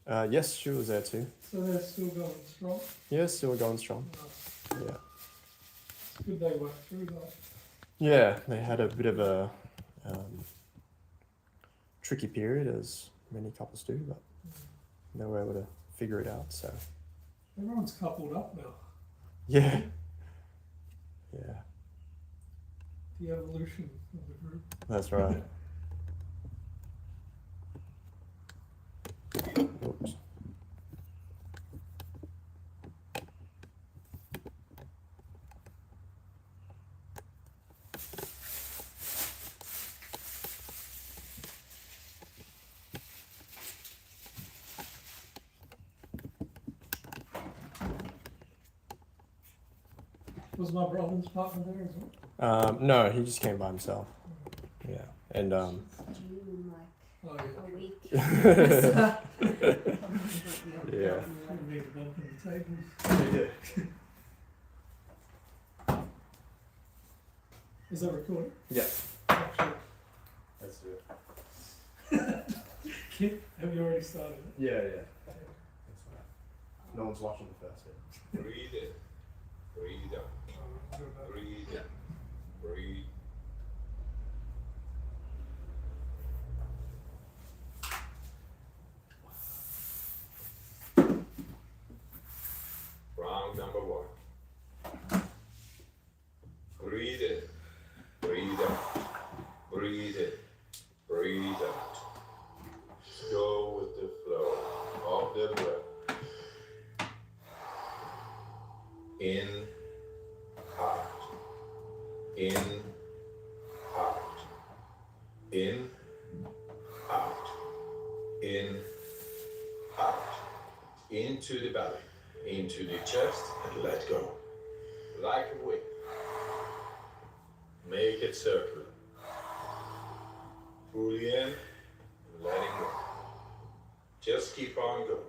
Yes, she was there too. So they're still going strong? Yeah, still going strong. Nice. Yeah. It's good they worked through that. Yeah, they had a bit of a tricky period, as many couples do, but they were able to figure it out. So Everyone's coupled up now. yeah, yeah, The evolution of the group. that's right. Oops. Was my brother's partner there as well? No, he just came by himself. Yeah, and Due in like Oh yeah. a week. yeah, Didn't need to bump in the tables. Is that recording? yeah. Actually, Let's do it. have you already started it? Yeah, yeah. That's right. No one's watching the first bit. Breathe in, breathe out, breathe in, breathe. Round number one. Breathe in, breathe out, breathe in, breathe out. Go with the flow of the breath. In, out, in, out, in, out, in, out, into the belly, into the chest, and let go. Like a wave. Make it circular. Fully in, letting go. Just keep on going.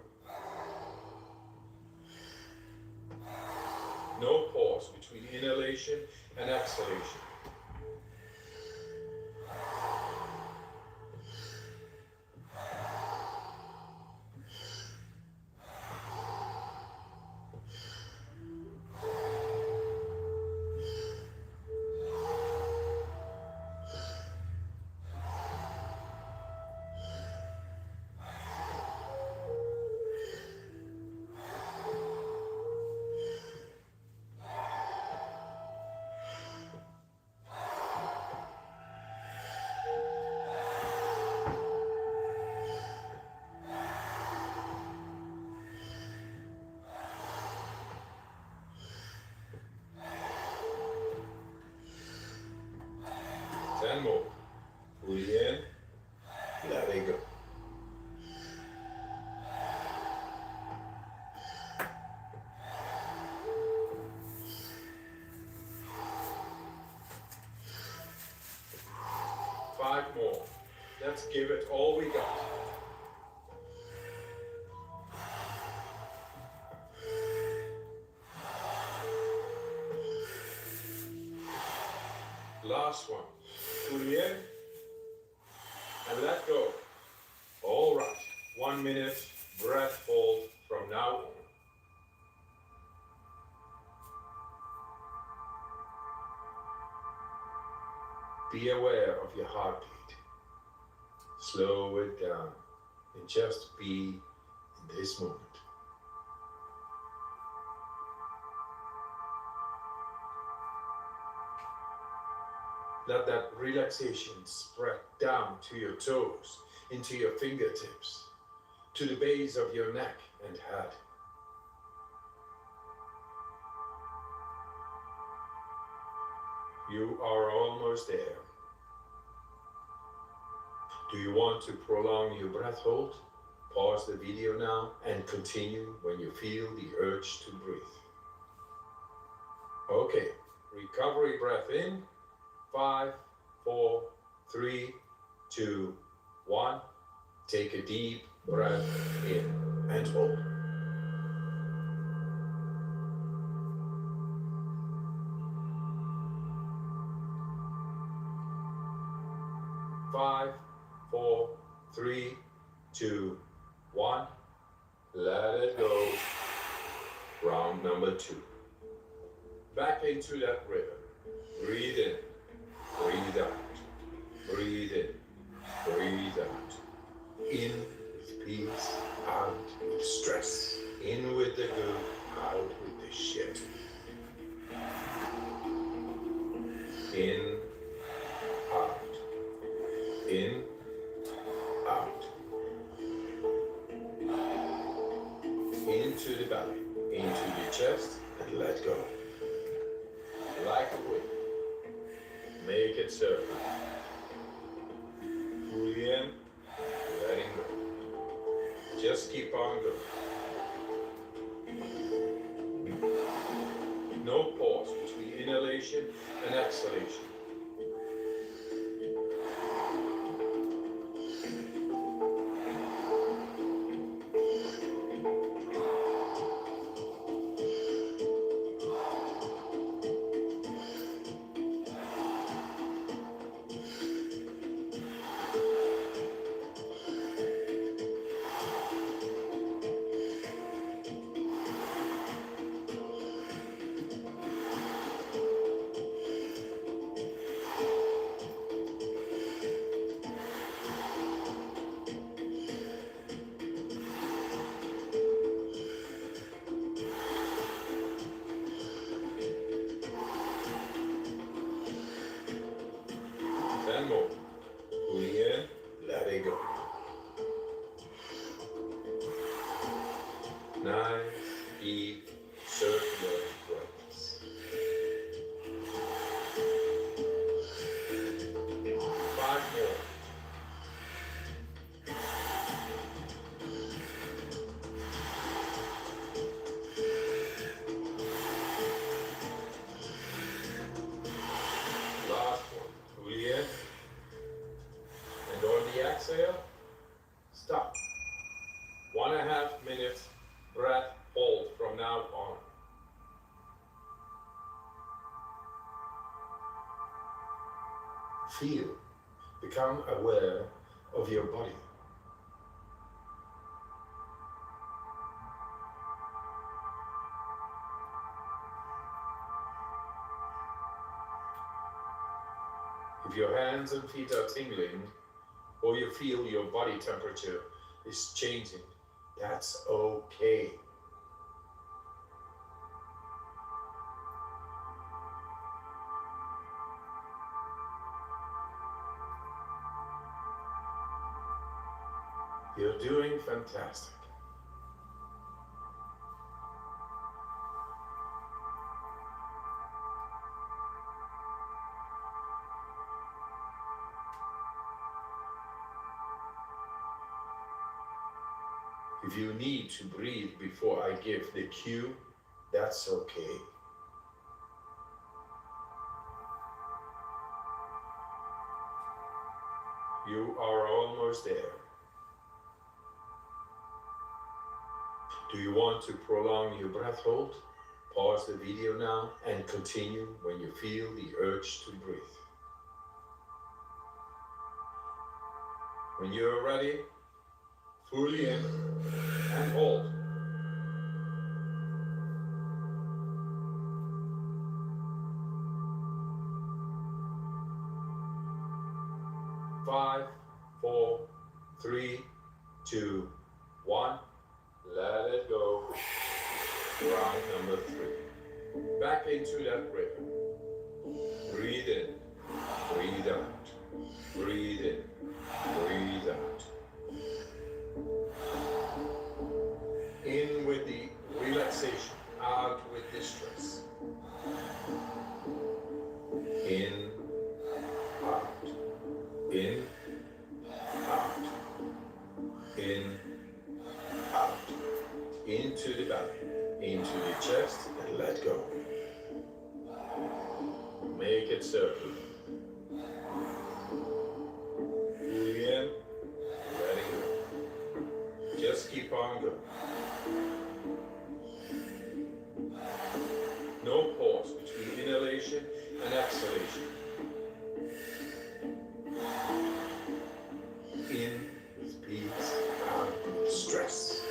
No pause between inhalation and exhalation. Ten more. Fully in, letting go. Five more. Let's give it all we got. Last one. Fully in and let go. All right. 1 minute breath hold from now on. Be aware of your heartbeat. Slow it down and just be in this moment. Let that relaxation spread down to your toes, into your fingertips, to the base of your neck and head. You are almost there. Do you want to prolong your breath hold? Pause the video now and continue when you feel the urge to breathe. Okay, recovery breath in. 5, 4, 3, 2, 1. Take a deep breath in and hold. Five, 4, 3, 2, 1. let it go. Round number 2. Back into that rhythm. Breathe in, breathe out, breathe in, breathe out. In with peace, out with stress. In with the good, out with the shit. In, out, in, out. Into the belly, into the chest, and let go. Like a whip. Make it circle. Fully in, letting go. Just keep on going. No pause between inhalation and exhalation. And more. Fully in, let it go. Nice, deep, circular breaths. 5 more. Last one. Fully in. And on the exhale, stop. 1.5 minutes breath hold from now on. Feel, become aware of your body. If your hands and feet are tingling, or you feel your body temperature is changing, that's okay. You're doing fantastic. If you need to breathe before I give the cue, that's okay. You are almost there. Do you want to prolong your breath hold? Pause the video now and continue when you feel the urge to breathe. When you're ready, fully in and hold. Five, 4, 3, 2, 1. Let it go. Round number 3. Back into that rhythm. Breathe in, breathe out. Breathe in, breathe out. In with the relaxation, out with the stress. In, out. In, out. In, out. Into the belly, into the chest, and let go. Make it circle. Fully in, letting go. Just keep on going. No pause between inhalation and exhalation. In with peace, out with stress.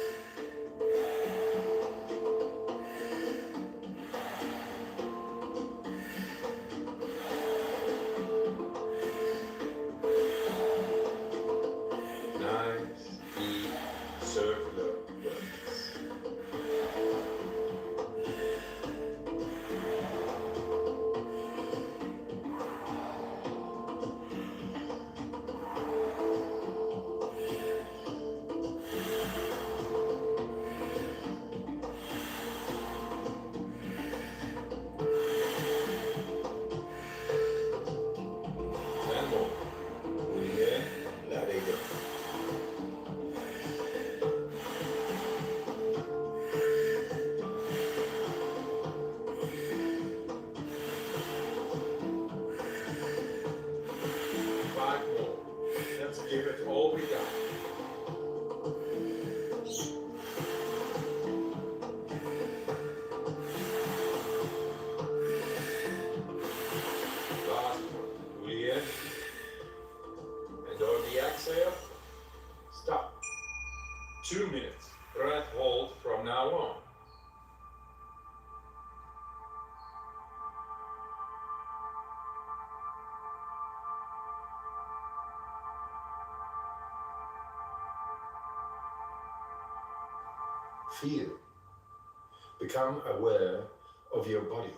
minutes. Breath hold from now on. Feel. Become aware of your body.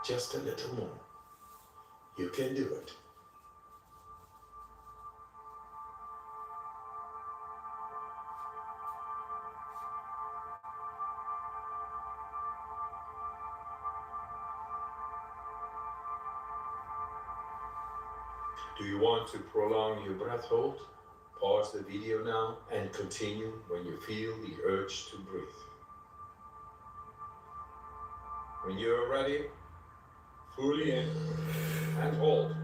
Just a little more. You can do it. Do you want to prolong your breath hold? Pause the video now and continue when you feel the urge to breathe. When you're ready, fully in and hold.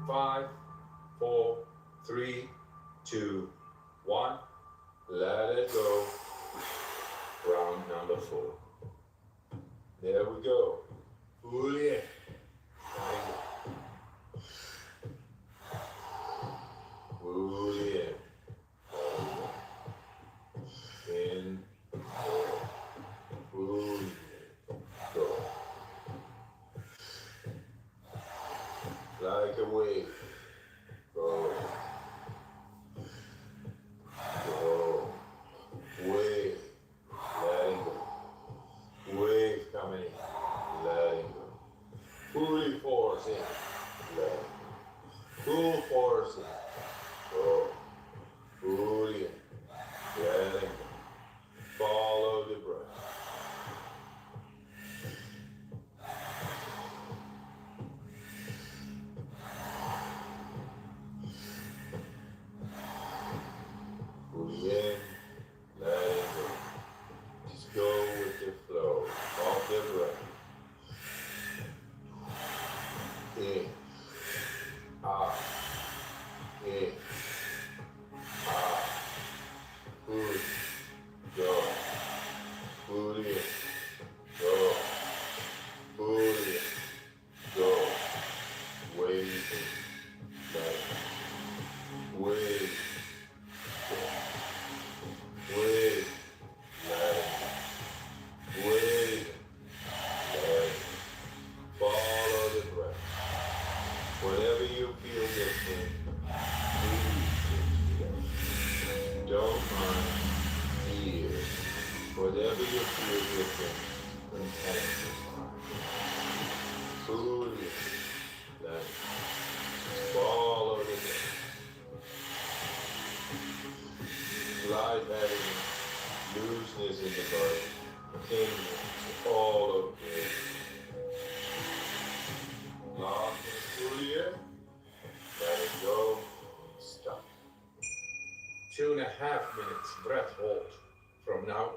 5, 4, 3, 2, 1. Let it go. Round number 4. There we go. Fully in. Fully in. In. Fully in. Go. Like a wave. Go. Go. Wave. Letting go. Wave coming in. Letting go. Fully force in. Letting go. Full force in. Go. Fully in. Letting go. Follow the breath. Fully in. Letting go. Just go with the flow of the breath. In. Out. In. Out. Fully. Go. Fully in. Go. Fully in. Go. Wave in. Let. Wave. Wave. Let. Wave. Let. Follow the breath. Whatever you feel different, breathe into it. Don't mind. Feel. Whatever you feel different, intensify. Fully. Let. Follow the breath. Slight heaviness, looseness in the body, continue to follow it. Lock and fully in. Let it go. Stop. 2.5 minutes breath hold from now on.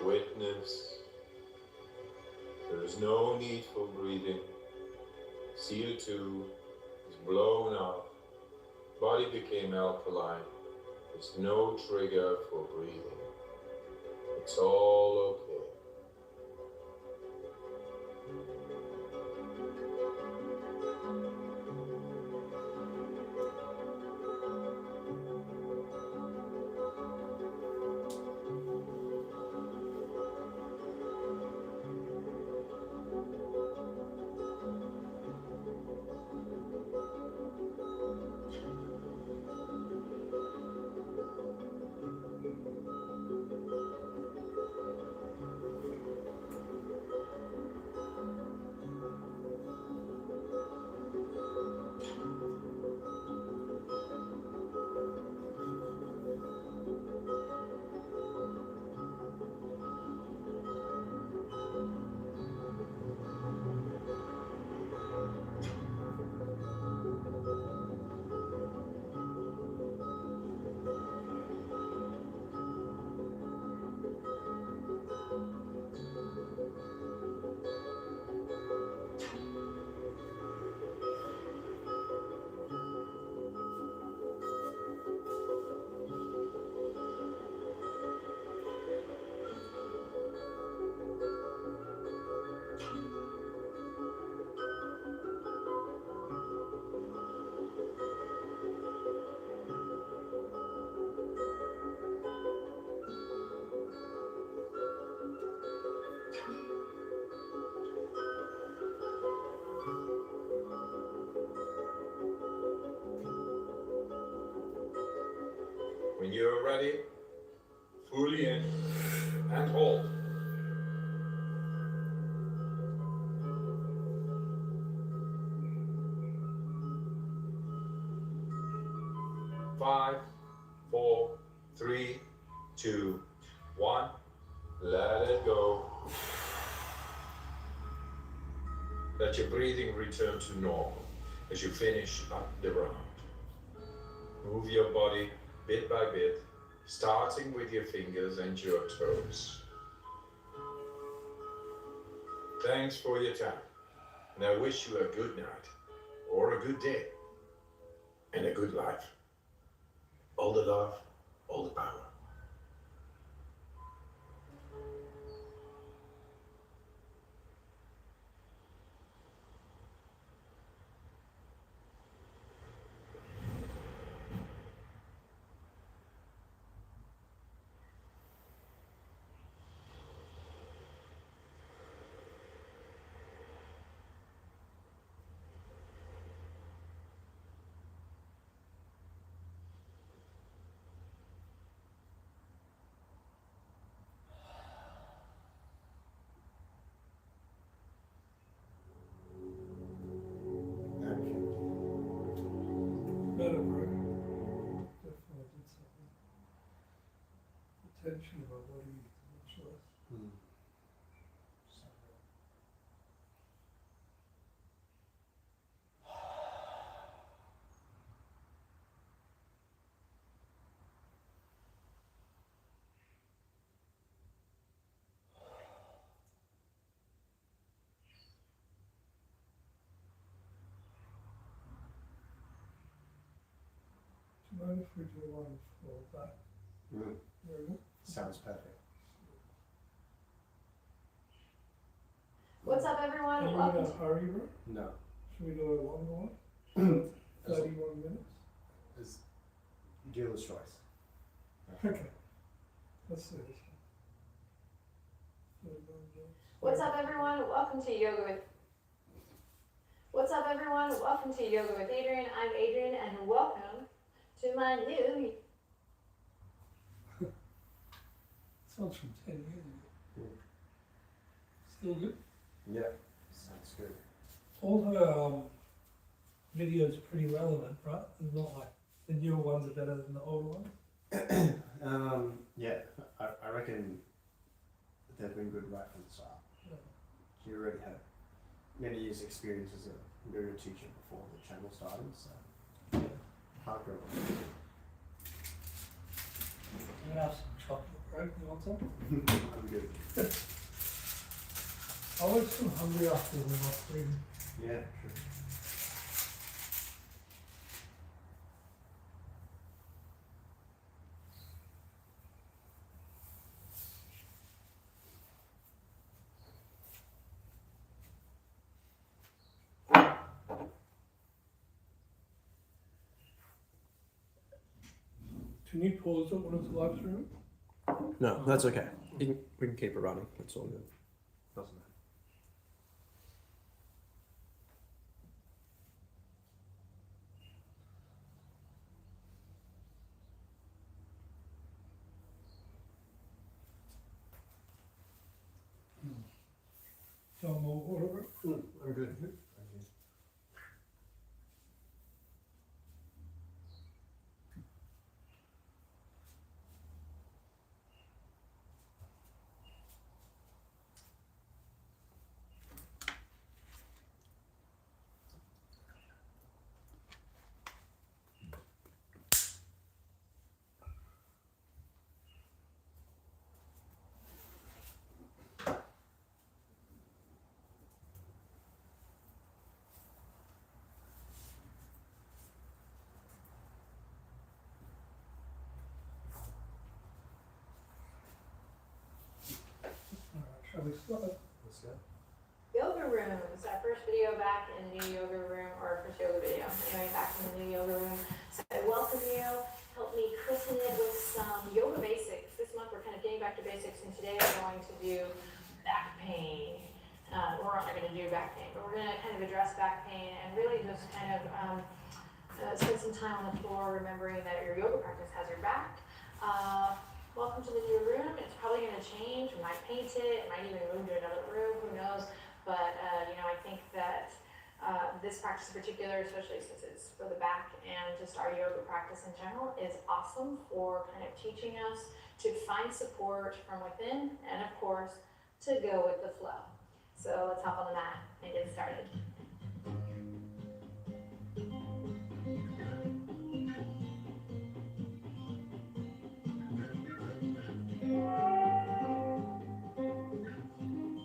Witness. There is no need for breathing. CO2 is blown up. Body became alkaline. There's no trigger for breathing. It's all okay. When you're ready, fully in and hold. Five, 4, 3, 2, 1. Let it go. Let your breathing return to normal as you finish up the round. Move your body bit by bit, starting with your fingers and your toes. Thanks for your time, and I wish you a good night, or a good day, and a good life. All the love, all the power. Better, bro. Definitely did something. The tension in my body, much less. Do you mind if we do one for that? There we go. Sounds perfect. What's up, everyone? Are you in Welcome a hurry, bro? No. Should we do a longer one? 31 minutes? It's dealer's choice. Okay. Let's do this one. What's up, everyone? Welcome to Yoga with. What's up, everyone? Welcome to Yoga with Adriene. I'm Adriene, and welcome to my new. Sounds from 10 years ago. Mm. Still good? Yeah. Sounds good. All her videos are pretty relevant, right? It's not like the newer ones are better than the older ones. Yeah, I reckon they've been good right from the start. Yeah. You already had many years' experience as a yoga teacher before the channel started, so Yeah. hard work. I'm gonna have some chocolate, right? You want some? I'm good. I'm hungry after the last reading. Yeah, sure. Can you pause it when it's live streaming? No, that's okay. We can keep it running. It's all good. Doesn't matter. No more water. I'm good. Alright, shall we start? Let's go. Yoga rooms, our first video back in the new yoga room, or first yoga video, anyway, back in the new yoga room. So I welcome you, help me christen it with some yoga basics. This month we're kind of getting back to basics, and today we're going to do back pain. We're not going to do back pain, but we're going to kind of address back pain and really just kind of spend some time on the floor remembering that your yoga practice has your back. Welcome to the new room. It's probably going to change. We might paint it. It might even move to another room. Who knows? But I think that this practice in particular, especially since it's for the back and just our yoga practice in general, is awesome for kind of teaching us to find support from within and, of course, to go with the flow. So let's hop on the mat and get started.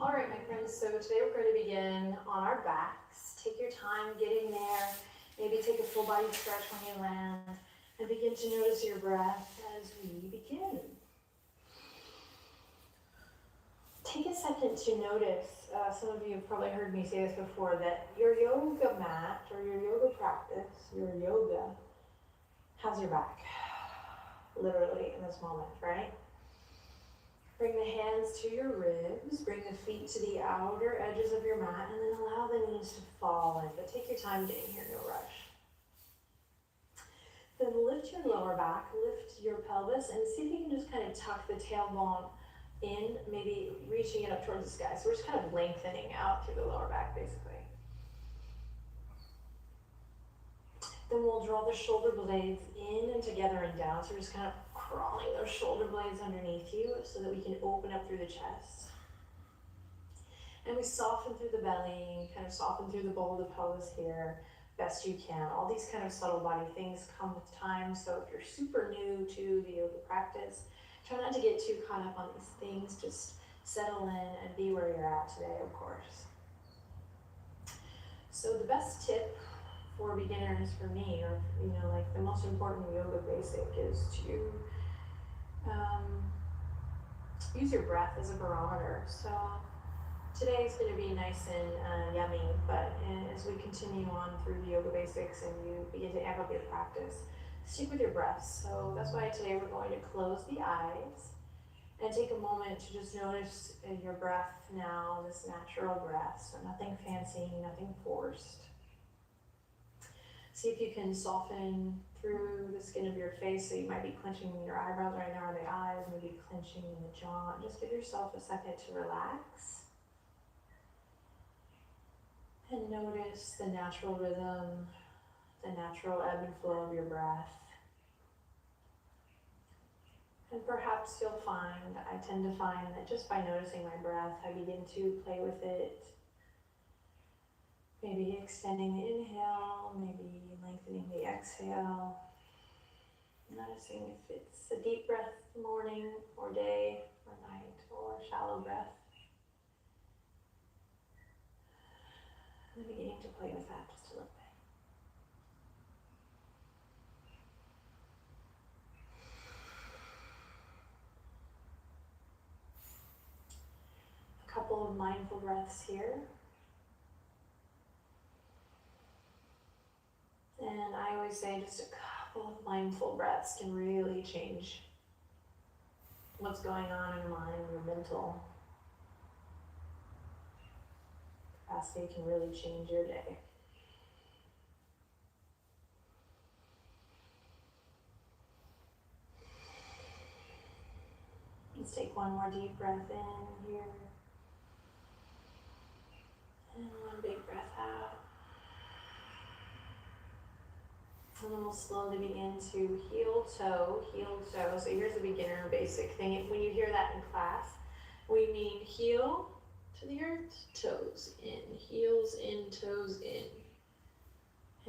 All right, my friends, so today we're going to begin on our backs. Take your time getting there. Maybe take a full body stretch when you land and begin to notice your breath as we begin. Take a second to notice, some of you have probably heard me say this before, that your yoga mat or your yoga practice, your yoga, has your back, literally in this moment, right? Bring the hands to your ribs, bring the feet to the outer edges of your mat, and then allow the knees to fall in, but take your time getting here, no rush. Then lift your lower back, lift your pelvis, and see if you can just kind of tuck the tailbone in, maybe reaching it up towards the sky. So we're just kind of lengthening out through the lower back, basically. Then we'll draw the shoulder blades in and together and down. So we're just kind of crawling those shoulder blades underneath you so that we can open up through the chest. And we soften through the belly, kind of soften through the bowl of the pelvis here, best you can. All these kind of subtle body things come with time. So if you're super new to the yoga practice, try not to get too caught up on these things. Just settle in and be where you're at today, of course. So the best tip for beginners, for me, or like the most important yoga basic, is to use your breath as a barometer. So today is going to be nice and yummy, but as we continue on through the yoga basics and you begin to amp up your practice, stick with your breath. So that's why today we're going to close the eyes and take a moment to just notice your breath now, this natural breath. So nothing fancy, nothing forced. See if you can soften through the skin of your face. So you might be clenching your eyebrows right now, or the eyes, maybe clenching in the jaw. Just give yourself a second to relax. And notice the natural rhythm, the natural ebb and flow of your breath. And perhaps you'll find, I tend to find that just by noticing my breath, I begin to play with it. Maybe extending the inhale, maybe lengthening the exhale. Noticing if it's a deep breath morning or day or night, or a shallow breath. I'm beginning to play with that just a little bit. A couple of mindful breaths here. And I always say just a couple of mindful breaths can really change what's going on in your mind, your mental capacity can really change your day. Let's take one more deep breath in here. And one big breath out. And then we'll slowly begin to heel toe, heel toe. So here's the beginner basic thing. When you hear that in class, we mean heel to the earth, toes in, heels in, toes in.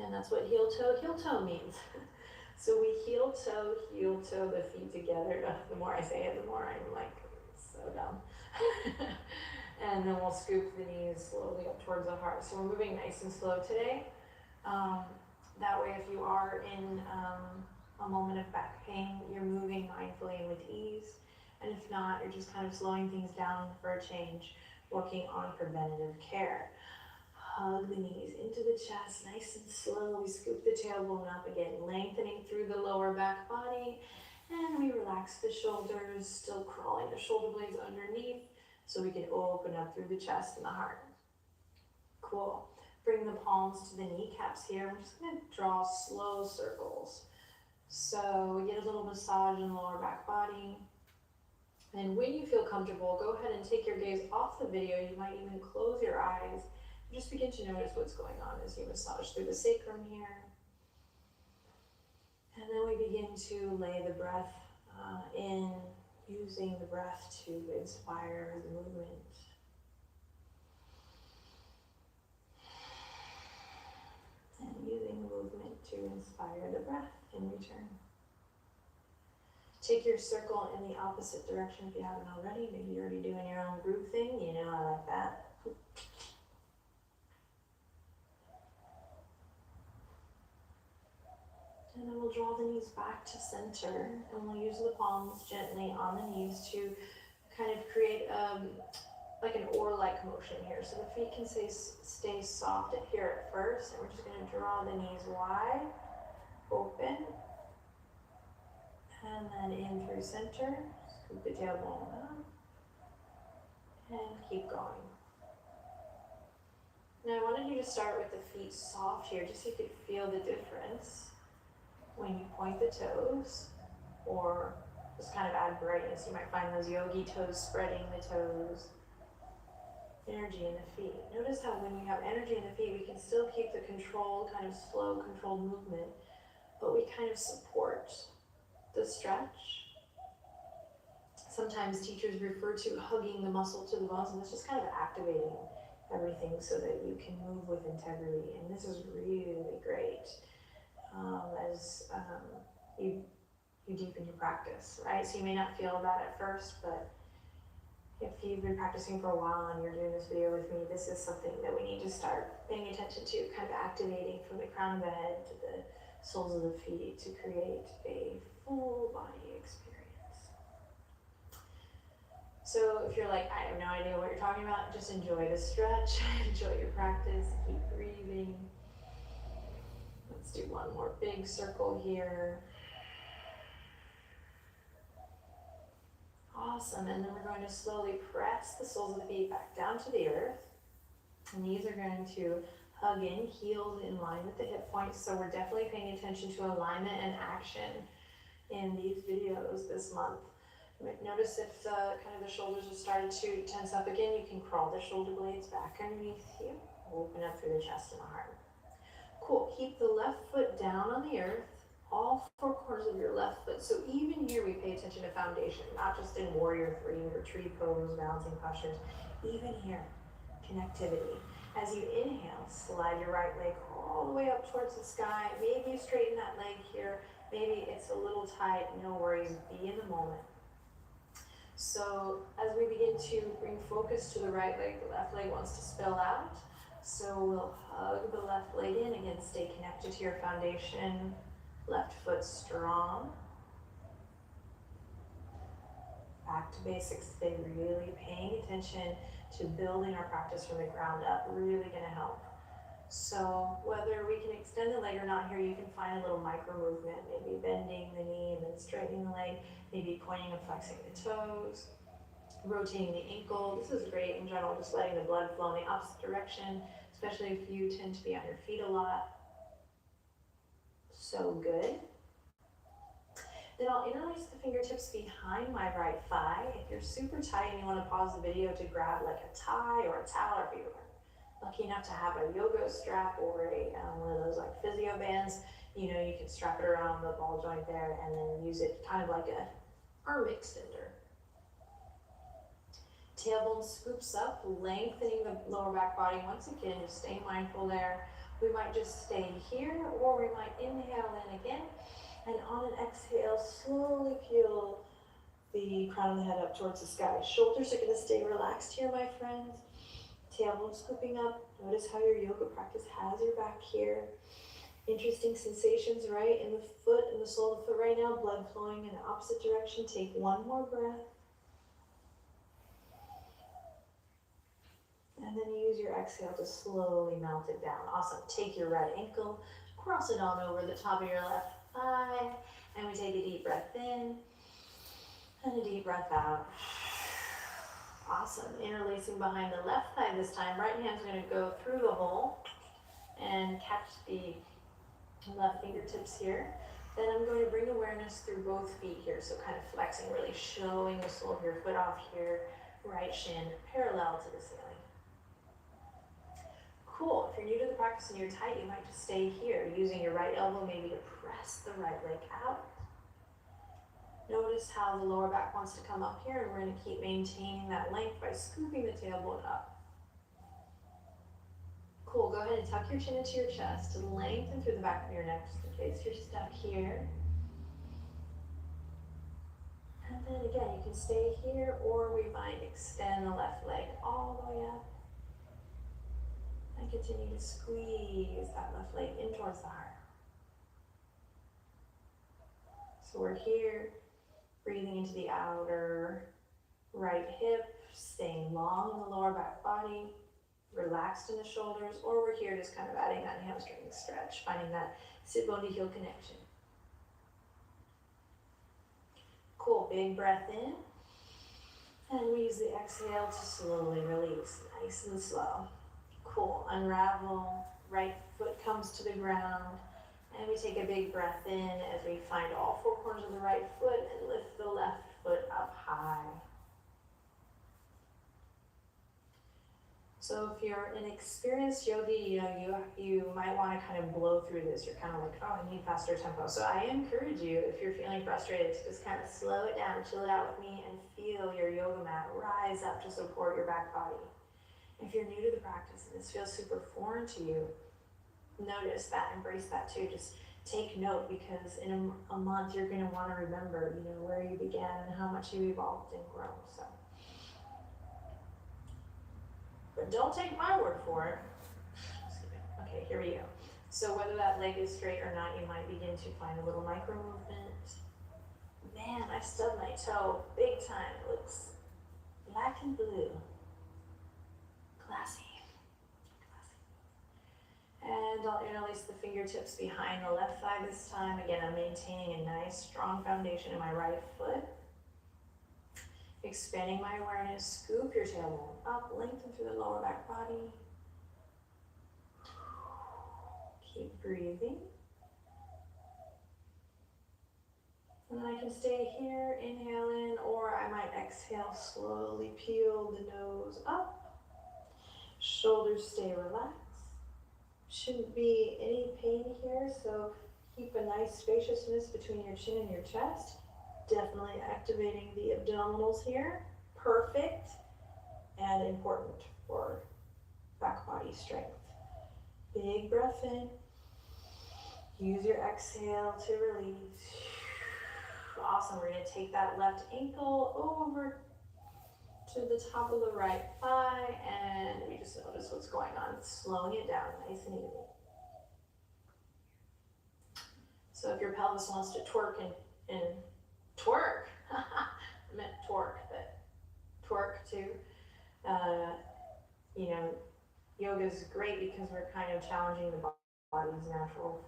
And that's what heel toe means. So we heel toe the feet together. The more I say it, the more I'm like, so dumb. And then we'll scoop the knees slowly up towards the heart. So we're moving nice and slow today. That way, if you are in a moment of back pain, you're moving mindfully and with ease. And if not, you're just kind of slowing things down for a change, working on preventative care. Hug the knees into the chest, nice and slow. We scoop the tailbone up again, lengthening through the lower back body. And we relax the shoulders, still crawling the shoulder blades underneath so we can open up through the chest and the heart. Cool. Bring the palms to the kneecaps here. We're just going to draw slow circles. So we get a little massage in the lower back body. And when you feel comfortable, go ahead and take your gaze off the video. You might even close your eyes. Just begin to notice what's going on as you massage through the sacrum here. And then we begin to lay the breath in, using the breath to inspire the movement. And using the movement to inspire the breath in return. Take your circle in the opposite direction if you haven't already. Maybe you're already doing your own group thing. You know, I like that. And then we'll draw the knees back to center, and we'll use the palms gently on the knees to kind of create like an oar-like motion here. So the feet can stay soft here at first, and we're just going to draw the knees wide, open, and then in through center, scoop the tailbone up, and keep going. Now I wanted you to start with the feet soft here, just so you could feel the difference when you point the toes, or just kind of add brightness. You might find those yogi toes spreading the toes. Energy in the feet. Notice how when we have energy in the feet, we can still keep the controlled, kind of slow, controlled movement, but we kind of support the stretch. Sometimes teachers refer to hugging the muscle to the bones, and it's just kind of activating everything so that you can move with integrity. And this is really great as you deepen your practice, right? So you may not feel that at first, but if you've been practicing for a while and you're doing this video with me, this is something that we need to start paying attention to, kind of activating from the crown of the head to the soles of the feet to create a full body experience. So if you're like, I have no idea what you're talking about, just enjoy the stretch, enjoy your practice, keep breathing. Let's do one more big circle here. Awesome, and then we're going to slowly press the soles of the feet back down to the earth. And these are going to hug in, heels in line with the hip points. So we're definitely paying attention to alignment and action in these videos this month. You might notice if kind of the shoulders have started to tense up again, you can crawl the shoulder blades back underneath you. Open up through the chest and the heart. Cool, keep the left foot down on the earth, all four corners of your left foot. So even here we pay attention to foundation, not just in warrior three or tree pose, balancing postures. Even here, connectivity. As you inhale, slide your right leg all the way up towards the sky. Maybe you straighten that leg here. Maybe it's a little tight, no worries, be in the moment. So as we begin to bring focus to the right leg, the left leg wants to spill out. So we'll hug the left leg in. Again, stay connected to your foundation. Left foot strong. Back to basics today, really paying attention to building our practice from the ground up, really gonna help. So whether we can extend the leg or not here, you can find a little micro movement, maybe bending the knee and then straightening the leg, maybe pointing and flexing the toes, rotating the ankle. This is great in general, just letting the blood flow in the opposite direction, especially if you tend to be on your feet a lot. So good. Then I'll interlace the fingertips behind my right thigh. If you're super tight and you want to pause the video to grab like a tie or a towel, or if you're lucky enough to have a yoga strap or one of those like physio bands, you know, you can strap it around the ball joint there and then use it kind of like a arm extender. Tailbone scoops up, lengthening the lower back body. Once again, just stay mindful there. We might just stay here, or we might inhale in again. And on an exhale, slowly peel the crown of the head up towards the sky. Shoulders are going to stay relaxed here, my friends. Tailbone scooping up. Notice how your yoga practice has your back here. Interesting sensations, right? In the foot, in the sole of the foot right now. Blood flowing in the opposite direction. Take one more breath. And then use your exhale to slowly melt it down. Awesome. Take your right ankle, cross it on over the top of your left thigh, and we take a deep breath in and a deep breath out. Awesome. Interlacing behind the left thigh this time. Right hand's going to go through the hole and catch the left fingertips here. Then I'm going to bring awareness through both feet here. So kind of flexing, really showing the sole of your foot off here. Right shin parallel to the ceiling. Cool. If you're new to the practice and you're tight, you might just stay here, using your right elbow maybe to press the right leg out. Notice how the lower back wants to come up here, and we're going to keep maintaining that length by scooping the tailbone up. Cool. Go ahead and tuck your chin into your chest and lengthen through the back of your neck just in case you're stuck here. And then again, you can stay here, or we might extend the left leg all the way up. And continue to squeeze that left leg in towards the heart. So we're here, breathing into the outer right hip, staying long in the lower back body, relaxed in the shoulders, or we're here just kind of adding that hamstring stretch, finding that sit bone to heel connection. Cool, big breath in. And we use the exhale to slowly release, nice and slow. Cool, unravel, right foot comes to the ground, and we take a big breath in as we find all four corners of the right foot and lift the left foot up high. So if you're an experienced yogi, you might want to kind of blow through this. You're kind of like, oh, I need faster tempo. So I encourage you, if you're feeling frustrated, to just kind of slow it down, chill it out with me, and feel your yoga mat rise up to support your back body. If you're new to the practice and this feels super foreign to you, notice that, embrace that too. Just take note, because in a month you're going to want to remember, where you began and how much you evolved and grown. So, but don't take my word for it. Okay, here we go. So whether that leg is straight or not, you might begin to find a little micro movement. Man, I stubbed my toe big time. It looks black and blue. Classy. And I'll interlace the fingertips behind the left thigh this time. Again, I'm maintaining a nice, strong foundation in my right foot. Expanding my awareness, scoop your tailbone up, lengthen through the lower back body. Keep breathing. And then I can stay here, inhale in, or I might exhale, slowly peel the nose up. Shoulders stay relaxed. Shouldn't be any pain here, so keep a nice spaciousness between your chin and your chest. Definitely activating the abdominals here. Perfect and important for back body strength. Big breath in. Use your exhale to release. Awesome. We're going to take that left ankle over to the top of the right thigh, and we just notice what's going on, slowing it down nice and easy. So if your pelvis wants to twerk and twerk, I meant twerk, but twerk too. You know, yoga is great because we're kind of challenging the body's natural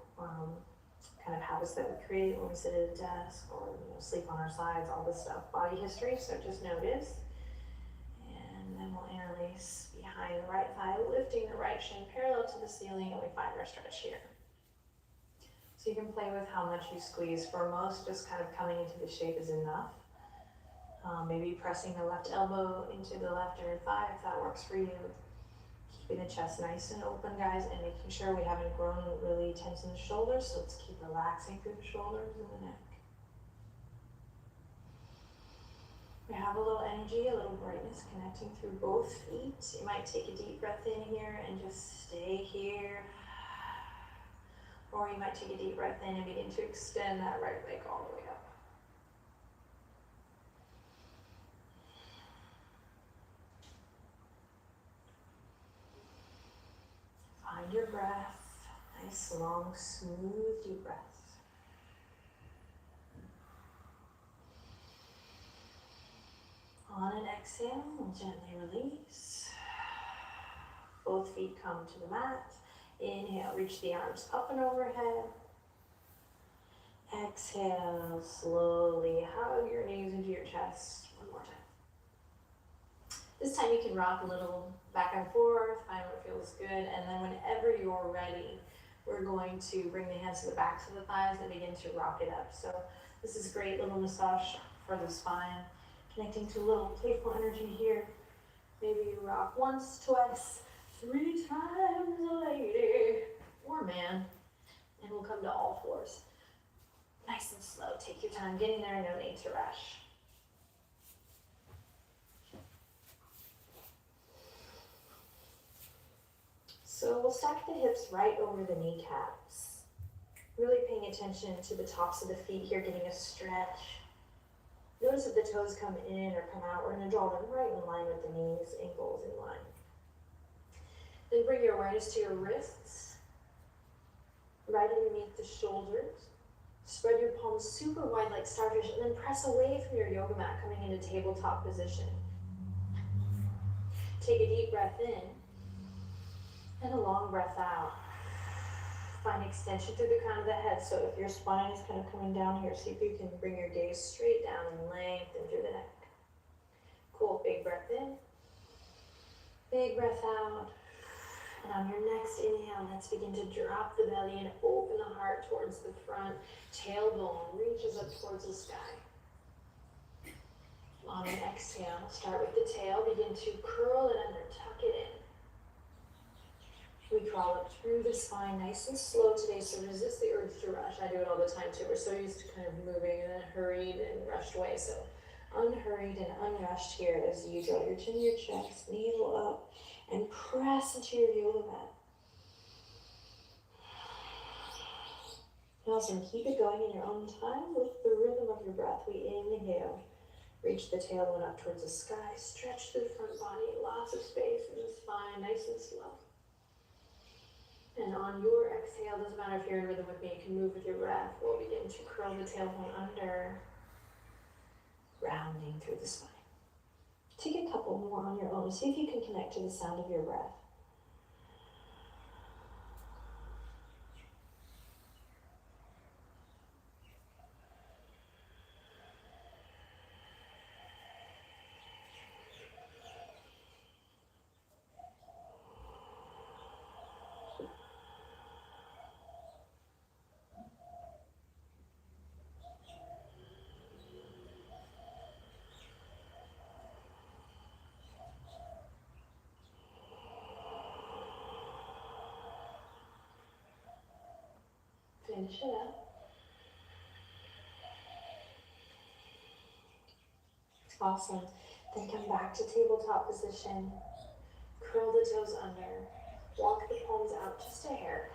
kind of habits that we create when we sit at a desk or sleep on our sides, all this stuff, body history. So just notice. And then we'll interlace behind the right thigh, lifting the right shin parallel to the ceiling, and we find our stretch here. So you can play with how much you squeeze. For most, just kind of coming into the shape is enough. Maybe pressing the left elbow into the left inner thigh if that works for you. Keeping the chest nice and open, guys, and making sure we haven't grown really tense in the shoulders. So let's keep relaxing through the shoulders and the neck. We have a little energy, a little brightness connecting through both feet. You might take a deep breath in here and just stay here. Or you might take a deep breath in and begin to extend that right leg all the way up. Find your breath. Nice, long, smooth, deep breaths. On an exhale, we'll gently release. Both feet come to the mat. Inhale, reach the arms up and overhead. Exhale, slowly hug your knees into your chest. One more time. This time you can rock a little back and forth, find what feels good, and then whenever you're ready, we're going to bring the hands to the backs of the thighs and begin to rock it up. So this is a great little massage for the spine, connecting to a little playful energy here. Maybe you rock once, twice, 3 times a lady or man, and we'll come to all fours. Nice and slow, take your time getting there, no need to rush. So we'll stack the hips right over the kneecaps. Really paying attention to the tops of the feet here, getting a stretch. Notice if the toes come in or come out. We're going to draw them right in line with the knees, ankles in line. Then bring your awareness to your wrists, right underneath the shoulders. Spread your palms super wide like starfish, and then press away from your yoga mat, coming into tabletop position. Take a deep breath in, and a long breath out. Find extension through the crown of the head. So if your spine is kind of coming down here, see if you can bring your gaze straight down and lengthen through the neck. Cool, big breath in, big breath out. And on your next inhale, let's begin to drop the belly and open the heart towards the front. Tailbone reaches up towards the sky. On an exhale, start with the tail, begin to curl it under, tuck it in. We crawl up through the spine nice and slow today, so resist the urge to rush. I do it all the time too. We're so used to kind of moving in a hurried and rushed way. So unhurried and unrushed here as you draw your chin to your chest, navel up, and press into your yoga mat. Awesome. Keep it going in your own time with the rhythm of your breath. We inhale. Reach the tailbone up towards the sky. Stretch through the front body. Lots of space in the spine. Nice and slow. And on your exhale, doesn't matter if you're in rhythm with me, you can move with your breath. We'll begin to curl the tailbone under, rounding through the spine. Take a couple more on your own. See if you can connect to the sound of your breath. Finish it up. Awesome. Then come back to tabletop position. Curl the toes under. Walk the palms out just a hair.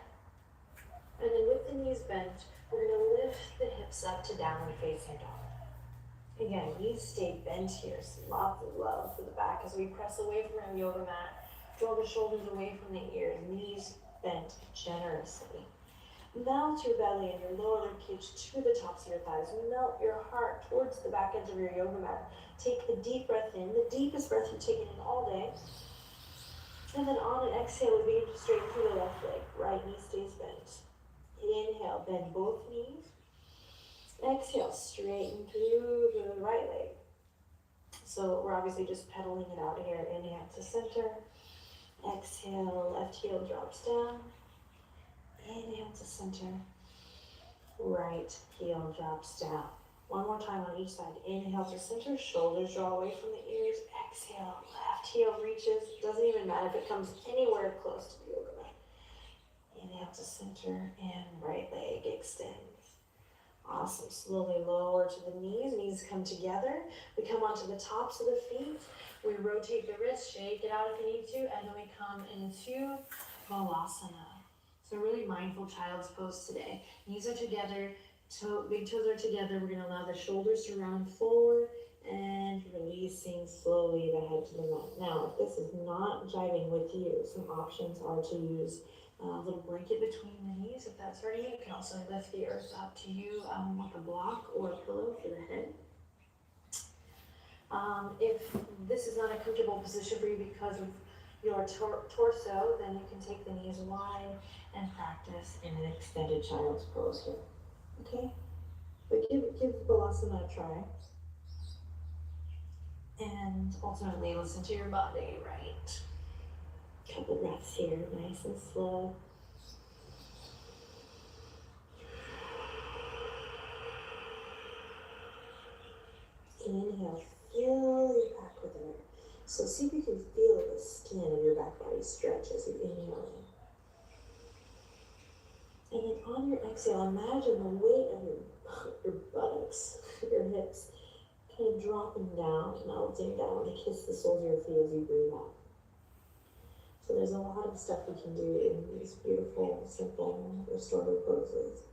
And then with the knees bent, we're going to lift the hips up to downward facing dog. Again, knees stay bent here, so lots of love for the back as we press away from our yoga mat. Draw the shoulders away from the ears, knees bent generously. Melt your belly and your lower ribcage to the tops of your thighs. Melt your heart towards the back edge of your yoga mat. Take a deep breath in, the deepest breath you've taken in all day. And then on an exhale, we begin to straighten through the left leg. Right knee stays bent. Inhale, bend both knees. Exhale, straighten through the right leg. So we're obviously just pedaling it out here. Inhale to center. Exhale, left heel drops down. Inhale to center. Right heel drops down. One more time on each side. Inhale to center. Shoulders draw away from the ears. Exhale, left heel reaches. Doesn't even matter if it comes anywhere close to the yoga mat. Inhale to center and right leg extends. Awesome. Slowly lower to the knees. Knees come together. We come onto the tops of the feet. We rotate the wrists, shake it out if you need to, and then we come into Balasana. So really mindful child's pose today. Knees are together, big toes are together. We're going to allow the shoulders to round forward and releasing slowly the head to the mat. Now, if this is not jiving with you, some options are to use a little blanket between the knees if that's hurting you. You can also lift the earth up to you with a block or a pillow for the head. If this is not a comfortable position for you because of your torso, then you can take the knees wide and practice in an extended child's pose here. Okay? But give Balasana a try. And ultimately listen to your body, right? Couple breaths here, nice and slow. Inhale, fill your back with air. So see if you can feel the skin of your back body stretch as you inhale in. And then on your exhale, imagine the weight of your buttocks, your hips, kind of dropping down, melting down to kiss the soles of your feet as you breathe out. So there's a lot of stuff we can do in these beautiful, simple, restorative poses.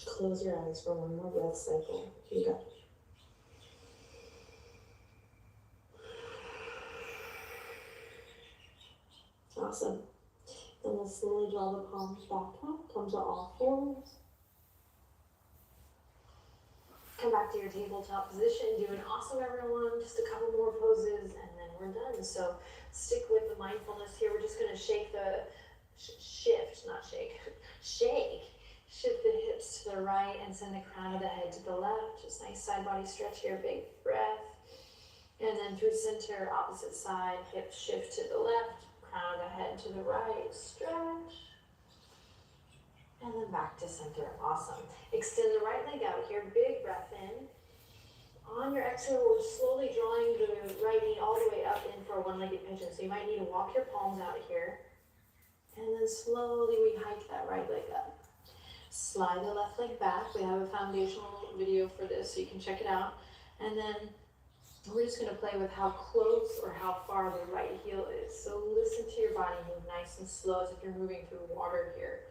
Close your eyes for one more breath cycle. You got it. Awesome. Then we'll slowly draw the palms back up, come to all fours. Come back to your tabletop position, do an awesome everyone, just a couple more poses, and then we're done. So stick with the mindfulness here. We're just gonna shake the, shift the hips to the right and send the crown of the head to the left. Just nice side body stretch here, big breath. And then through center, opposite side, hips shift to the left, crown of the head to the right, stretch. And then back to center, awesome. Extend the right leg out here, big breath in. On your exhale, we're slowly drawing the right knee all the way up in for a one-legged pigeon. So you might need to walk your palms out here. And then slowly we hike that right leg up. Slide the left leg back. We have a foundational video for this, so you can check it out. And then we're just gonna play with how close or how far the right heel is. So listen to your body move nice and slow as if you're moving through water here.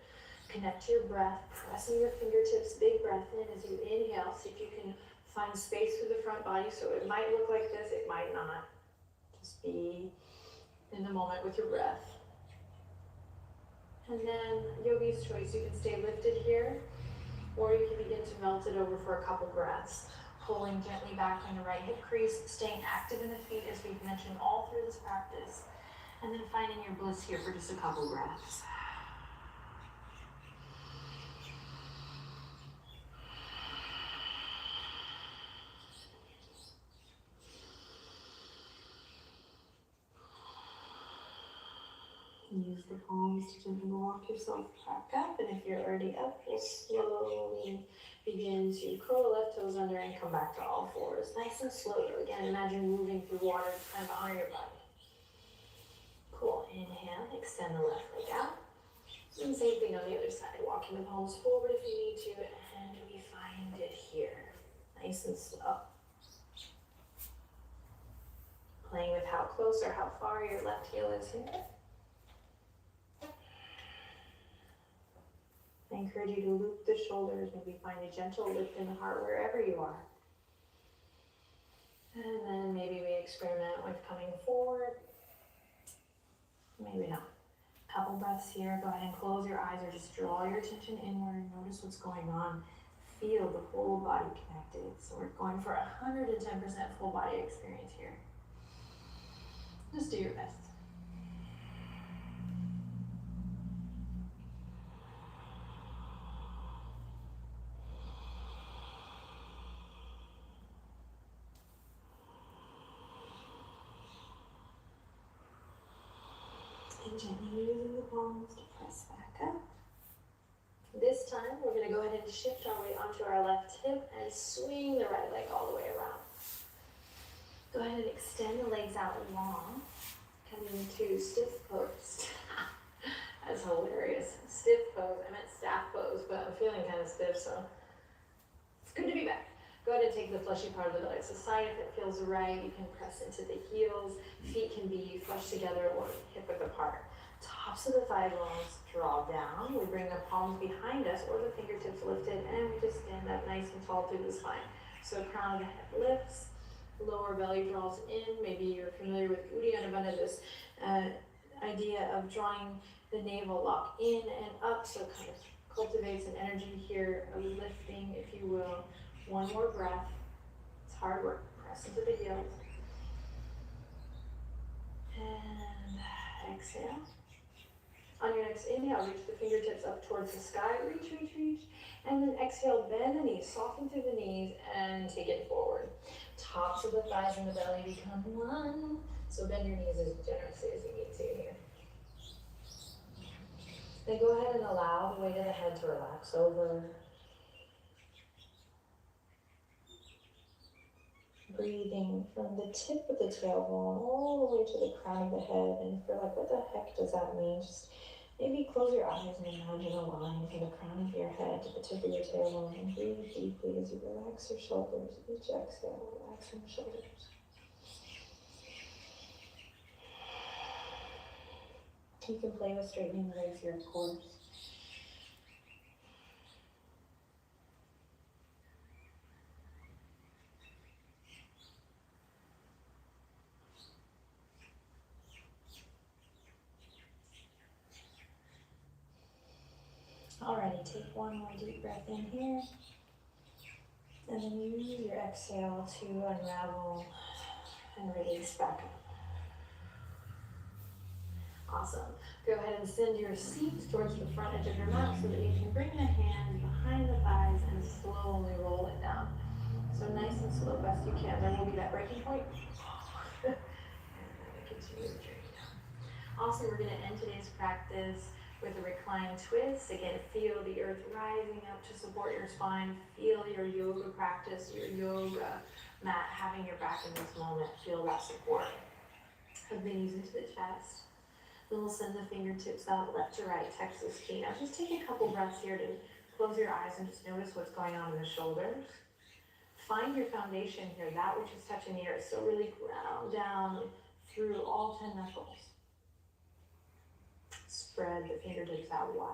Connect to your breath, pressing your fingertips, big breath in as you inhale. See if you can find space through the front body. So it might look like this, it might not. Just be in the moment with your breath. And then yogi's choice, you can stay lifted here, or you can begin to melt it over for a couple breaths. Pulling gently back from the right hip crease, staying active in the feet as we've mentioned all through this practice. And then finding your bliss here for just a couple breaths. Use the palms to gently walk yourself back up, and if you're already up, we'll slowly begin to curl the left toes under and come back to all fours. Nice and slow though. Again, imagine moving through water to kind of honor your body. Cool. Inhale, extend the left leg out. And same thing on the other side. Walking the palms forward if you need to, and we find it here. Nice and slow. Playing with how close or how far your left heel is here. encourage you to loop the shoulders, maybe find a gentle lift in the heart wherever you are. And then maybe we experiment with coming forward. Maybe not. Couple breaths here. Go ahead and close your eyes or just draw your attention inward. Notice what's going on. Feel the whole body connected. So we're going for 110% full body experience here. Just do your best. And gently using the palms to press back up. This time, we're going to go ahead and shift our weight onto our left hip and swing the right leg all the way around. Go ahead and extend the legs out long. Come into stiff pose. That's hilarious. Stiff pose. I meant staff pose, but I'm feeling kind of stiff, so it's good to be back. Go ahead and take the fleshy part of the belly to the side. If it feels right, you can press into the heels. Feet can be flush together or hip width apart. Tops of the thigh bones draw down. We bring the palms behind us or the fingertips lifted, and we just stand up nice and tall through the spine. So crown of the head lifts, lower belly draws in. Maybe you're familiar with Uddiyana Bandha, this idea of drawing the navel lock in and up, so kind of cultivates an energy here of lifting, if you will. One more breath. It's hard work. Press into the heels. And exhale. On your next inhale, reach the fingertips up towards the sky. Reach, reach, reach. And then exhale, bend the knees, soften through the knees, and take it forward. Tops of the thighs and the belly become one. So bend your knees as generously as you need to here. Then go ahead and allow the weight of the head to relax over. Breathing from the tip of the tailbone all the way to the crown of the head. And if you're like, what the heck does that mean? Just maybe close your eyes and imagine a line from the crown of your head to the tip of your tailbone. And breathe deeply as you relax your shoulders. Each exhale, relaxing the shoulders. You can play with straightening the legs here, of course. Alrighty, take one more deep breath in here. And then use your exhale to unravel and release back up. Awesome. Go ahead and send your seat towards the front edge of your mat so that you can bring the hands behind the thighs and slowly roll it down. So nice and slow, best you can. There will be that breaking point. And then continue to drain down. Awesome. We're going to end today's practice with a reclined twist. Again, feel the earth rising up to support your spine. Feel your yoga practice, your yoga mat having your back in this moment. Feel that support. Hug the knees into the chest. Then we'll send the fingertips out left to right, Texas key. Now just take a couple breaths here to close your eyes and just notice what's going on in the shoulders. Find your foundation here, that which is touching the earth. So really ground down through all 10 knuckles. Spread the fingertips out wide.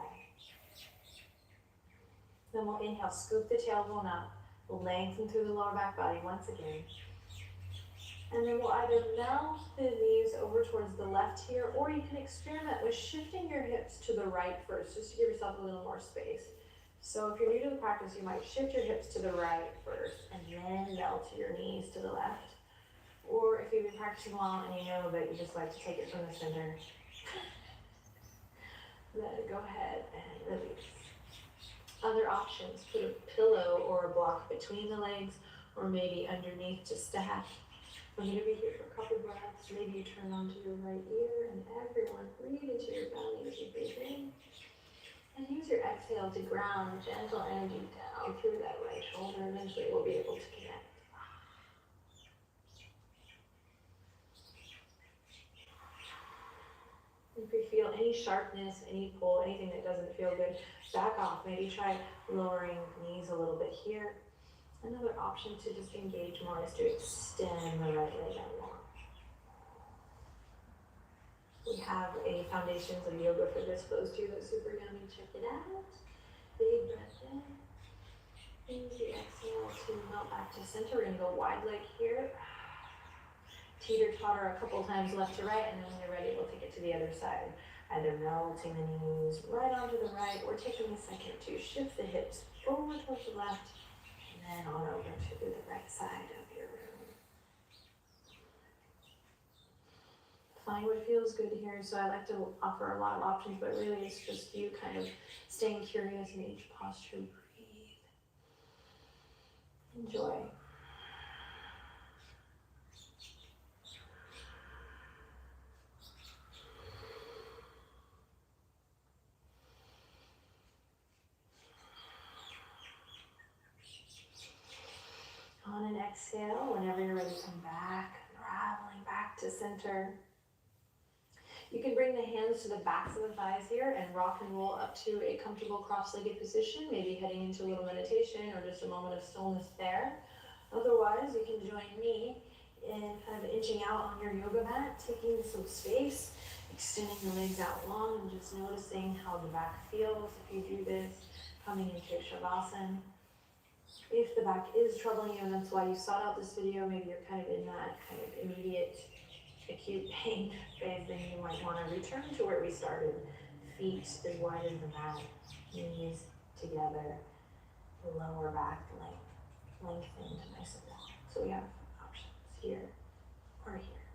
Then we'll inhale, scoop the tailbone up, lengthen through the lower back body once again. And then we'll either melt the knees over towards the left here, or you can experiment with shifting your hips to the right first, just to give yourself a little more space. So if you're new to the practice, you might shift your hips to the right first, and then melt your knees to the left. Or if you've been practicing a while and you know that you just like to take it from the center, then go ahead and release. Other options, put a pillow or a block between the legs, or maybe underneath to stack. I'm going to be here for a couple breaths. Maybe you turn onto your right ear, and everyone breathe into your belly as you breathe in. And use your exhale to ground gentle energy down through that right shoulder. Eventually we'll be able to connect. If you feel any sharpness, any pull, anything that doesn't feel good, back off. Maybe try lowering knees a little bit here. Another option to just engage more is to extend the right leg out more. We have a Foundations of Yoga for this pose too that's super yummy. Check it out. Big breath in. Use the exhale to melt back to center. We're gonna go wide leg here. Teeter-totter a couple times left to right, and then when you're ready, we'll take it to the other side. Either melting the knees right onto the right, or taking a second to shift the hips forward towards the left, and then on over to the right side of your room. Find what feels good here. So I like to offer a lot of options, but really it's just you kind of staying curious in each posture. Breathe. Enjoy. On an exhale, whenever you're ready, come back, unraveling back to center. You can bring the hands to the backs of the thighs here and rock and roll up to a comfortable cross-legged position, maybe heading into a little meditation or just a moment of stillness there. Otherwise, you can join me in kind of inching out on your yoga mat, taking some space, extending the legs out long and just noticing how the back feels if you do this, coming into Shavasana. If the back is troubling you and that's why you sought out this video, maybe you're kind of in that kind of immediate acute pain phase, then you might want to return to where we started. Feet as wide as the mat, knees together, lower back lengthened nice and long. So we have options here or here.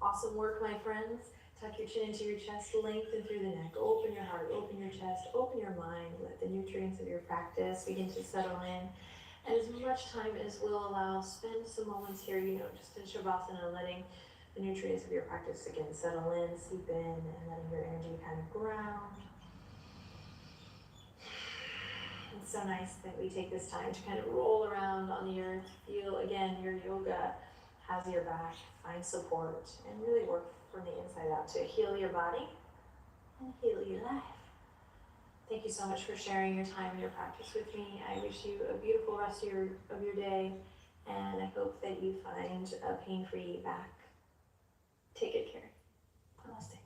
Awesome work, my friends. Tuck your chin into your chest, lengthen through the neck, open your heart, open your chest, open your mind, let the nutrients of your practice begin to settle in. And as much time as we'll allow, spend some moments here, just in Shavasana, letting the nutrients of your practice again settle in, seep in, and letting your energy kind of ground. It's so nice that we take this time to kind of roll around on the earth, feel again your yoga has your back, find support, and really work from the inside out to heal your body and heal your life. Thank you so much for sharing your time and your practice with me. I wish you a beautiful rest of your day, and I hope that you find a pain-free back. Take good care. Namaste.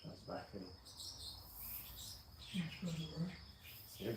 That's back in. Much better, right? Yep.